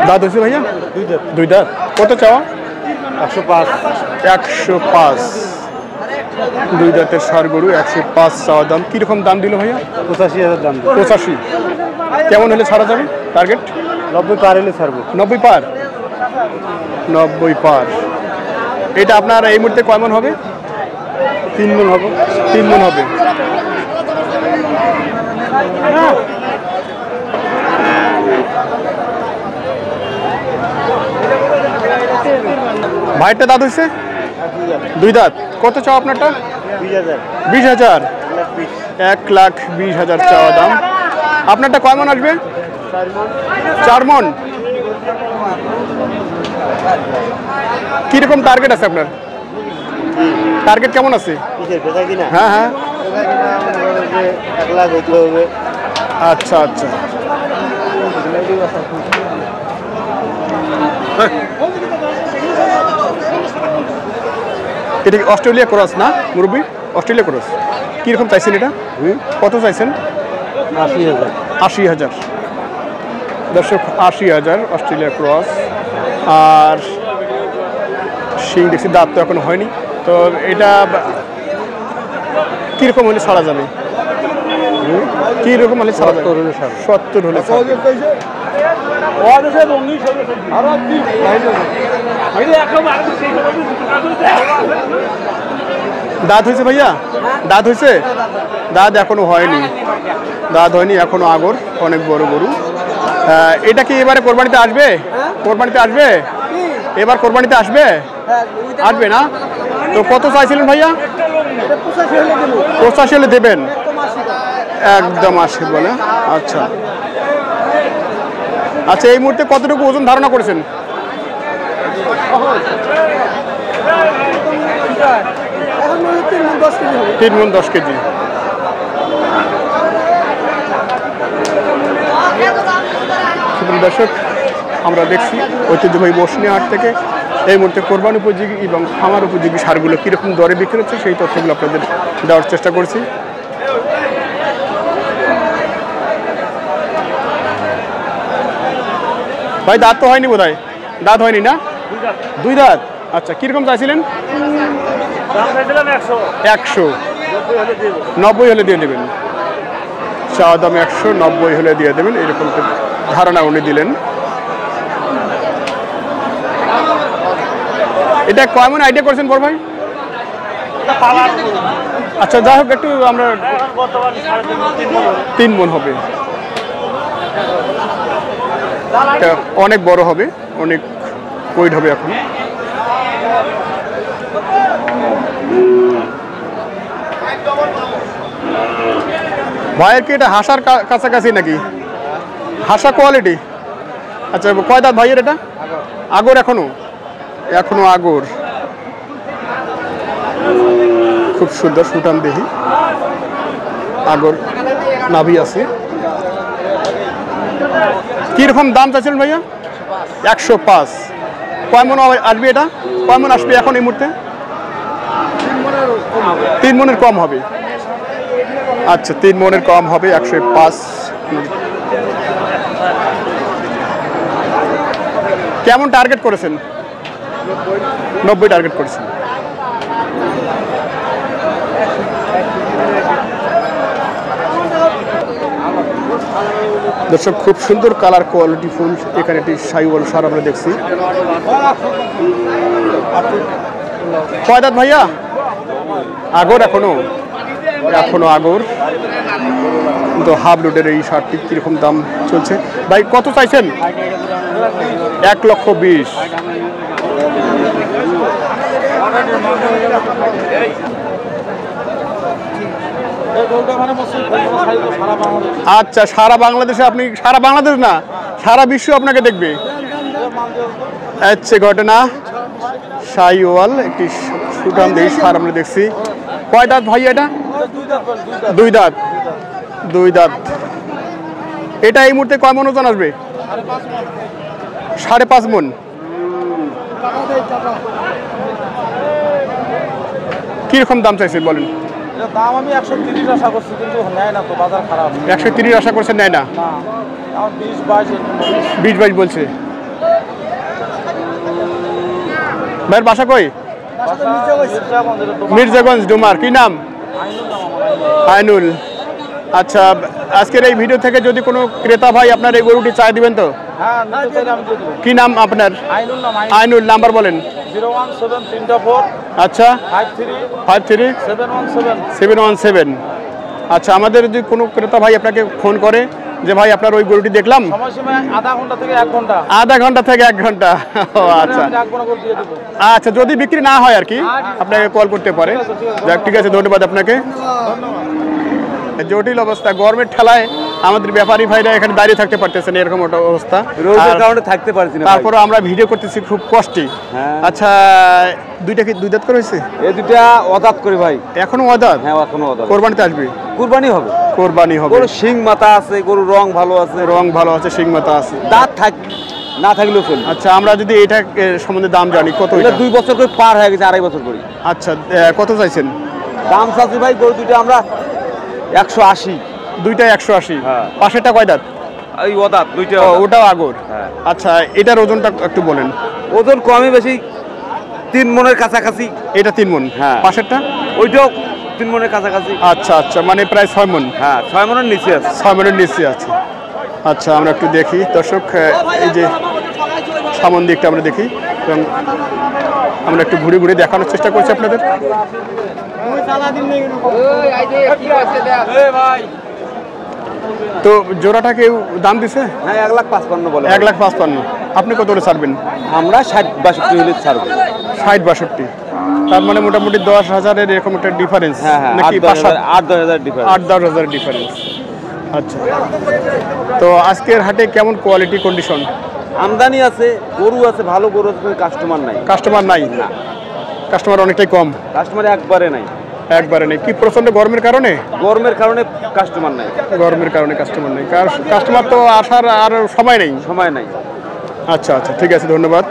দাঁত হয়েছে ভাইয়া? দুই দাঁত। কত চাওয়া? 105। 105। দুই দাঁতের ষাঁড় গরু, 105 চাওয়া দাম। কিরকম দাম দিল ভাইয়া? 85,000 দাম। 85। কেমন হলে ছাড়া যাবে টার্গেট? 90 পার হলে ছাড়বো। 90 পার। 90 পার। এটা আপনার এই মুহূর্তে কয় মন হবে? 3 মণ হবে। 3 মন হবে। ভাইটা দাঁত হয়েছে? দুই দাঁত। কত চাও আপনারটা? 20,000। 20,000। 1,20,000 চাওয়া দাম। আপনারটা কয় মন আসবে? 4 মন। কিরকম টার্গেট আছে আপনার? টার্গেট কেমন আছে? হ্যাঁ হ্যাঁ। 1 লাখ হইতে হবে। আচ্ছা আচ্ছা। এটা কি অস্ট্রেলিয়া ক্রস না মুরব্বি? Australia cross. কীরকম চাইছেন এটা? কত চাইছেন? 80,000। 80,000। দর্শক 80,000 অস্ট্রেলিয়া ক্রস। আর শিং দেখছি, দাঁত তো এখনো হয়নি। তো এটা কীরকম হলে ছাড়া যাবে? কীরকম হলে ছাড়া যাবে? 70 হলে। দাঁত হয়েছে ভাইয়া? দাঁত হয়েছে? দাঁত এখনো হয়নি। দাঁত হয়নি এখনো, আগর অনেক বড় গরু। এটা কি এবারে কোরবানিতে আসবে? কোরবানিতে আসবে? এবার কোরবানিতে আসবে? আসবে না? তো কত চাইছিলেন ভাইয়া? 85 হলে দেবেন? একদম 80 বলে। আচ্ছা আচ্ছা। এই মুহূর্তে কতটুকু ওজন ধারণা করেছেন? 3 মণ 10 কেজি। দর্শক, আমরা দেখছি ঐতিহ্যবাহী বসুনিয়া হাট থেকে এই মুহূর্তে কোরবানি উপযোগী এবং খামার উপযোগী সারগুলো কীরকম দরে বিক্রি হচ্ছে সেই তথ্যগুলো আপনাদের দেওয়ার চেষ্টা করছি। ভাই দাঁত তো হয়নি বোধহয়? দাঁত হয়নি না? 2 দাঁত। আচ্ছা, কীরকম চাইছিলেন? 100। 90 হলে দিয়ে দেবেন। চাওয়া দাম 100, 90 হলে দিয়ে দেবেন, এরকম ধারণা উনি দিলেন। এটা কয় মণ আইডিয়া করছেন বড় ভাই? আচ্ছা, যাই হোক, একটু আমরা 3 মণ হবে। অনেক বড় হবে, অনেক ওয়েট হবে এখন। ভাইয়ের কি এটা হাসার কাছাকাছি নাকি? হাসা কোয়ালিটি। আচ্ছা, কয় দাঁত ভাইয়ের এটা? আগর এখনো? এখনো আগর। খুব সুন্দর সুটাম দেহি, আগর নাভি আছে। কিরকম দাম চাইছিলেন ভাইয়া? 105। কয় মণ আসবে এটা? কয় মণ আসবে এখন এই মুহূর্তে? 3 মণের কম হবে। আচ্ছা, 3 মণের কম হবে, 105। কেমন টার্গেট করেছেন? 90 টার্গেট করেছেন। দর্শক, খুব সুন্দর কালার কোয়ালিটি ফুল এখানে একটি শাহিওয়াল ষাঁড় আমরা দেখছি। কয় দাঁত ভাইয়া? আগর এখনো? এখনো আগর। কিন্তু হাফ লোডের এই ষাঁড়টি কিরকম দাম চলছে ভাই? কত চাইছেন? 1,20,000। আচ্ছা, সারা বাংলাদেশে আপনি? সারা বাংলাদেশ না, সারা বিশ্ব আপনাকে দেখবে। আচ্ছা, ঘটনা শাহিওয়াল একটি সুঠাম দেহি ষাঁড় আমরা দেখছি। কয় দাঁত ভাই এটা? 2 দাঁত। 2 দাঁত। এটা এই মুহূর্তে কয় মণ ওজন আসবে? 5.5 মণ। কিরকম দাম চাইছেন বলেন? দাম আমি 130 আশা করছি, কিন্তু নেয় না তো, বাজার খারাপ। 130 আশা করছেন, নেয় না? 20-22 20-22 বলছে। ভাইয়ের বাসা কই? মির্জাগঞ্জ ডুমার। কি নাম? আইনুল। আচ্ছা, আজকের এই ভিডিও থেকে যদি কোনো ক্রেতা ভাই আপনার এই গরুটি চাই দিবেন তো? কি নাম আপনার? আইনুল। নাম্বার বলেন। 01734 আচ্ছা, 53 717। আচ্ছা, আমাদের যদি কোনো ক্রেতা ভাই আপনাকে ফোন করে যে ভাই আপনার ওই গরুটি দেখলাম, আধা ঘন্টা থেকে 1 ঘন্টা। আধা ঘন্টা থেকে 1 ঘন্টা। আচ্ছা আচ্ছা, যদি বিক্রি না হয় আর কি আপনাকে কল করতে পারে। যাক, ঠিক আছে, ধন্যবাদ আপনাকে। জটিল অবস্থা, গরমের ঠেলায় আমাদের ব্যাপারী ভাইরা এখানে দাঁড়িয়ে থাকতে পারতেছে না, এরকম একটা অবস্থা। রোদের কারণে থাকতে পারছি না, তারপরে আমরা ভিডিও করতেছি খুব কষ্টে। আচ্ছা, দুইটা কি দুই দাঁত করে হয়েছে? এই দুটা অদাত করে ভাই। এখনো অদাত? হ্যাঁ, এখনো অদাত। কোরবানিতে আসবে? কুরবানি হবে। কোরবানি হবে। গরু শিং মাথা আছে, গরু রং ভালো আছে। রং ভালো আছে, শিং মাথা আছে, দাঁত থাক না থাকলেও চলবে। আচ্ছা, আমরা যদি এটা সম্বন্ধে দাম জানি কত? এটা 2 বছর করে পার হয়ে গেছে, 2.5 বছর করে। আচ্ছা, কত চাইছেন দাম? চাচ্ছি ভাই গরু দুটো আমরা 180। দুইটাই 180। হ্যাঁ। পাশেরটা কয় দাঁত? এই অদাত দুইটা। ওটাও আগর? হ্যাঁ। আচ্ছা, এটার ওজনটা একটু বলেন। ওজন কমই বেশি 3 মনের কাছাকাছি। এটা 3 মণ? হ্যাঁ। পাশেরটা? ওইটাও 3 মনের কাছাকাছি। আচ্ছা আচ্ছা, মানে প্রায় 6 মণ। হ্যাঁ, 6 মনের নিচে আছে। 6 মণের নিচে আছে। আচ্ছা, আমরা একটু দেখি দর্শক, এই যে সামন দিকটা আমরা দেখি এবং আমরা একটু ঘুরে ঘুরে দেখানোর চেষ্টা করছি আপনাদের। তো জোড়াটা কেউ দাম দিছে? হ্যাঁ, 1,55,000 বলে। 1,55,000। আপনি কত করে ছাড়বেন? আমরা 60-62 হলে ছাড়বো। 60-62, তার মানে মোটামুটি 10,000-এর এরকম একটা ডিফারেন্স। হ্যাঁ হ্যাঁ, নাকি 8-10,000 ডিফারেন্স। 8-10,000 ডিফারেন্স। আচ্ছা, তো আজকের হাটে কেমন কোয়ালিটি কন্ডিশন? আমদানি আছে, গরু আছে, ভালো গরু আছে, কাস্টমার নাই। কাস্টমার নাই? না, কাস্টমার অনেকটাই কম। কাস্টমার একবারে নাই। একবারে নেই। কি প্রচন্ড গরমের কারণে? গরমের কারণে কাস্টমার নাই। গরমের কারণে কাস্টমার নেই। কাস্টমার তো আসার আর সময় নেই। সময় নাই। আচ্ছা আচ্ছা, ঠিক আছে, ধন্যবাদ।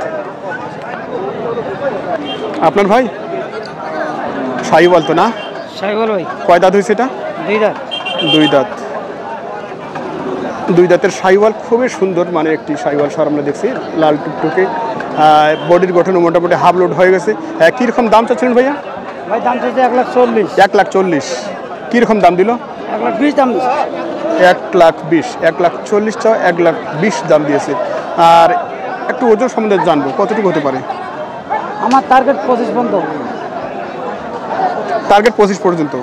আপনার ভাই শাহিওয়াল তো না? শাহিওয়াল ভাই। কয় দাঁত হয়েছে এটা? 2 দাঁত। 2 দাঁত। 2 দাঁতের শাহিওয়াল খুবই সুন্দর, মানে একটি শাহিওয়াল সার আমরা দেখছি, লাল টুকটুকে, বডির গঠনও মোটামুটি হাফ লোড হয়ে গেছে। কীরকম দাম চাচ্ছিলেন ভাইয়া? ভাই দাম চাইছে 1,40,000। 1,40,000। কীরকম দাম দিল? 1,20,000 দাম দিছে। 1,20,000, 1,40,000 চাও, 1,20,000 দাম দিয়েছে। আর একটু ওজন সম্বন্ধে জানবো, কতটুকু হতে পারে? আমার টার্গেট 25 পর্যন্ত। টার্গেট 25 পর্যন্ত।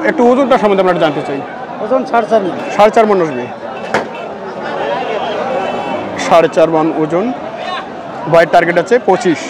একটু ওজনটা সম্বন্ধে আমরা জানতে চাই। ওজন 4.5 মণ। 4.5 মণ আসবে। 4.5 মণ ওজন। বয়ের টার্গেট আছে 25।